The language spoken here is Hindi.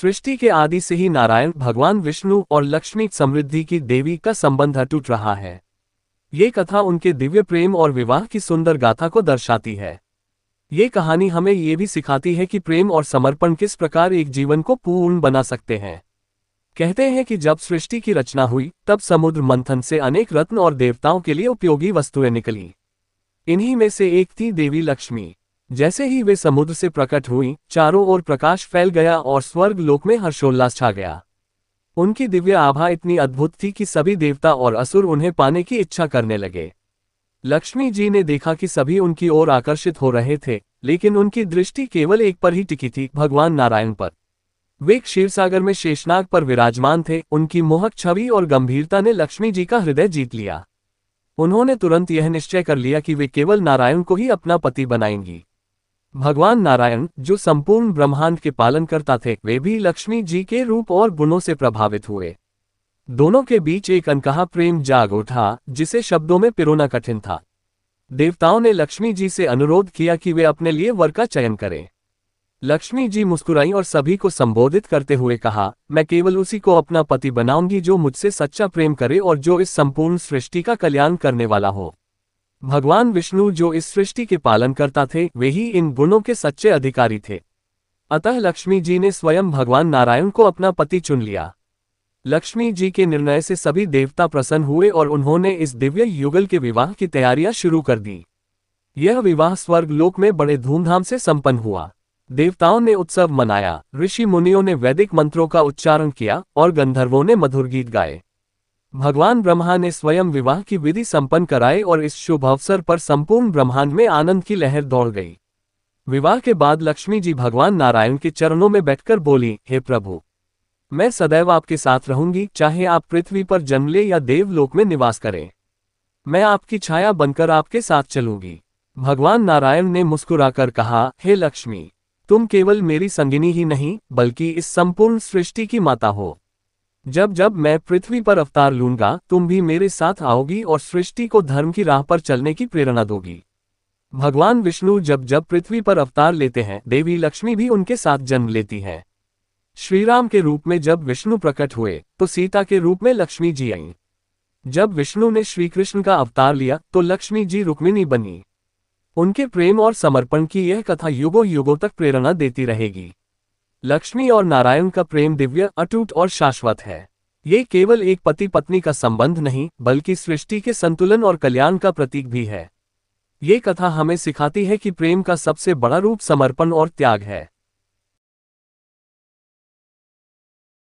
सृष्टि के आदि से ही नारायण भगवान विष्णु और लक्ष्मी समृद्धि की देवी का संबंध अटूट रहा है। ये कथा उनके दिव्य प्रेम और विवाह की सुंदर गाथा को दर्शाती है। ये कहानी हमें ये भी सिखाती है कि प्रेम और समर्पण किस प्रकार एक जीवन को पूर्ण बना सकते हैं। कहते हैं कि जब सृष्टि की रचना हुई तब समुद्र मंथन से अनेक रत्न और देवताओं के लिए उपयोगी वस्तुएं निकली। इन्हीं में से एक थी देवी लक्ष्मी। जैसे ही वे समुद्र से प्रकट हुई, चारों ओर प्रकाश फैल गया और स्वर्ग लोक में हर्षोल्लास छा गया। उनकी दिव्य आभा इतनी अद्भुत थी कि सभी देवता और असुर उन्हें पाने की इच्छा करने लगे। लक्ष्मी जी ने देखा कि सभी उनकी ओर आकर्षित हो रहे थे, लेकिन उनकी दृष्टि केवल एक पर ही टिकी थी, भगवान नारायण पर। वे क्षीरसागर में शेषनाग पर विराजमान थे। उनकी मोहक छवि और गंभीरता ने लक्ष्मी जी का हृदय जीत लिया। उन्होंने तुरंत यह निश्चय कर लिया कि वे केवल नारायण को ही अपना पति बनाएंगी। भगवान नारायण, जो संपूर्ण ब्रह्मांड के पालनकर्ता थे, वे भी लक्ष्मी जी के रूप और गुणों से प्रभावित हुए। दोनों के बीच एक अनकहा प्रेम जाग उठा, जिसे शब्दों में पिरोना कठिन था। देवताओं ने लक्ष्मी जी से अनुरोध किया कि वे अपने लिए वर का चयन करें। लक्ष्मी जी मुस्कुराईं और सभी को संबोधित करते हुए कहा, मैं केवल उसी को अपना पति बनाऊंगी जो मुझसे सच्चा प्रेम करे और जो इस संपूर्ण सृष्टि का कल्याण करने वाला हो। भगवान विष्णु, जो इस सृष्टि के पालनकर्ता थे, वे ही इन गुणों के सच्चे अधिकारी थे। अतः लक्ष्मी जी ने स्वयं भगवान नारायण को अपना पति चुन लिया। लक्ष्मी जी के निर्णय से सभी देवता प्रसन्न हुए और उन्होंने इस दिव्य युगल के विवाह की तैयारियां शुरू कर दी। यह विवाह स्वर्ग लोक में बड़े धूमधाम से संपन्न हुआ। देवताओं ने उत्सव मनाया, ऋषि मुनियों ने वैदिक मंत्रों का उच्चारण किया और गंधर्वों ने मधुर गीत गाए। भगवान ब्रह्मा ने स्वयं विवाह की विधि संपन्न कराई और इस शुभ अवसर पर संपूर्ण ब्रह्मांड में आनंद की लहर दौड़ गई। विवाह के बाद लक्ष्मी जी भगवान नारायण के चरणों में बैठकर बोली, हे प्रभु, मैं सदैव आपके साथ रहूंगी, चाहे आप पृथ्वी पर जन्म ले या देवलोक में निवास करें। मैं आपकी छाया बनकर आपके साथ चलूंगी। भगवान नारायण ने मुस्कुराकर कहा, हे लक्ष्मी, तुम केवल मेरी संगिनी ही नहीं, बल्कि इस संपूर्ण सृष्टि की माता हो। जब जब मैं पृथ्वी पर अवतार लूंगा, तुम भी मेरे साथ आओगी और सृष्टि को धर्म की राह पर चलने की प्रेरणा दोगी। भगवान विष्णु जब जब पृथ्वी पर अवतार लेते हैं, देवी लक्ष्मी भी उनके साथ जन्म लेती है। श्रीराम के रूप में जब विष्णु प्रकट हुए, तो सीता के रूप में लक्ष्मी जी आईं। जब विष्णु ने श्री कृष्ण का अवतार लिया, तो लक्ष्मी जी रुक्मिणी बनी। उनके प्रेम और समर्पण की यह कथा युगों युगों तक प्रेरणा देती रहेगी। लक्ष्मी और नारायण का प्रेम दिव्य, अटूट और शाश्वत है। ये केवल एक पति पत्नी का संबंध नहीं, बल्कि सृष्टि के संतुलन और कल्याण का प्रतीक भी है। ये कथा हमें सिखाती है कि प्रेम का सबसे बड़ा रूप समर्पण और त्याग है।